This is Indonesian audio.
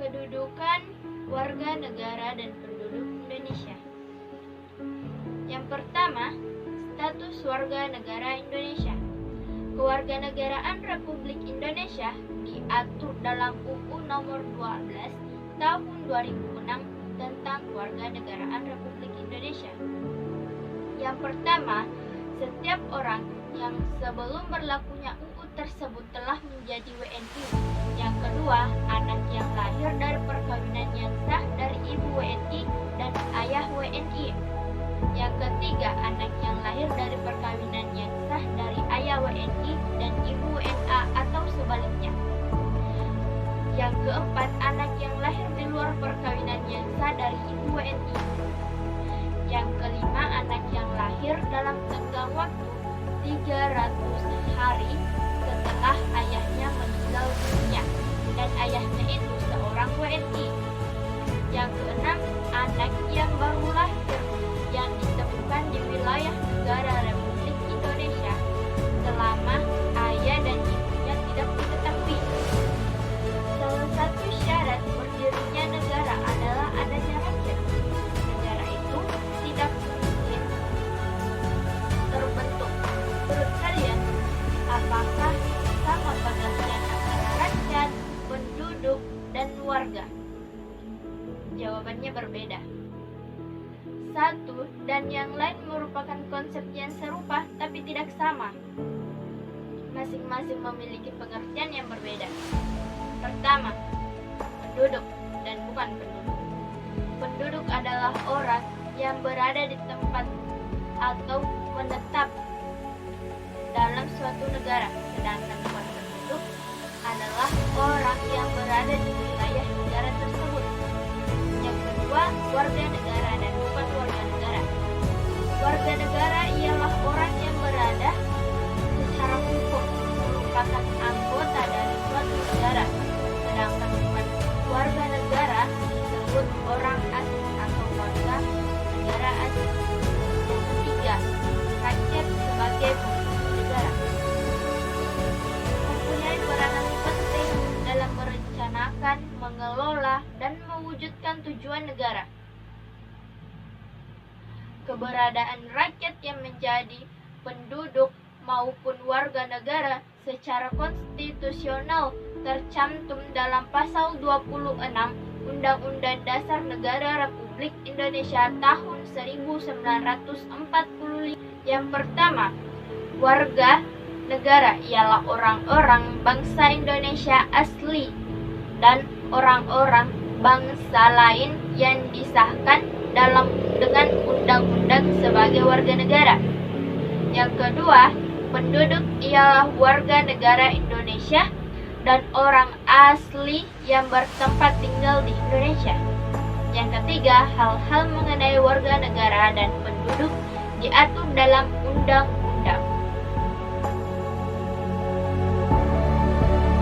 Kedudukan warga negara dan penduduk Indonesia. Yang pertama, status warga negara Indonesia. Kewarganegaraan Republik Indonesia diatur dalam UU Nomor 12 Tahun 2006 tentang Kewarganegaraan Republik Indonesia. Yang pertama, setiap orang yang sebelum berlakunya UU tersebut telah menjadi WNI. Yang kedua, anak yang lahir dari perkawinan yang sah dari ibu WNI dan ayah WNI. Yang ketiga, anak yang lahir dari perkawinan yang sah dari ayah WNI dan ibu WNA atau sebaliknya. Yang keempat, anak yang lahir di luar perkawinan yang sah dari ibu WNI. Yang kelima, anak yang lahir dalam tenggang waktu 300 hari setelah ayahnya meninggal dunia dan ayahnya itu seorang WNI. Yang keenam, anak yang baru lahir yang ditemukan di wilayah negara Republik Indonesia selama ayah dan ibunya tidak diketahui. Salah satu syarat berdirinya negara adalah adanya rakyat. Negara itu tidak mungkin terbentuk. Menurut kalian, apakah sama pengertian antara rakyat, penduduk, dan warga? Jawabannya berbeda. Satu dan yang lain merupakan konsep yang serupa tapi tidak sama. Masing-masing memiliki pengertian yang berbeda. Pertama, penduduk dan bukan penduduk. Penduduk adalah orang yang berada di tempat atau menetap dalam suatu negara, sedangkan bukan penduduk adalah orang yang berada di wilayah negara tersebut. Yang kedua, warga negara dan bukan warga negara. Warga negara ialah orang yang berada secara hukum merupakan anggota dari suatu negara, sedangkan bukan warga negara disebut orang asing atau warga negara asing. Yang ketiga, rakyat sebagai pemilik negara mempunyai peranan penting dalam merencanakan, mengelola, dan mewujudkan tujuan negara. Keberadaan rakyat yang menjadi penduduk maupun warga negara secara konstitusional tercantum dalam pasal 26 Undang-Undang Dasar Negara Republik Indonesia tahun 1945. Yang pertama, warga negara ialah orang-orang bangsa Indonesia asli dan orang-orang bangsa lain yang disahkan dengan undang-undang sebagai warga negara. Yang kedua, penduduk ialah warga negara Indonesia dan orang asli yang bertempat tinggal di Indonesia. Yang ketiga, hal-hal mengenai warga negara dan penduduk diatur dalam Undang-Undang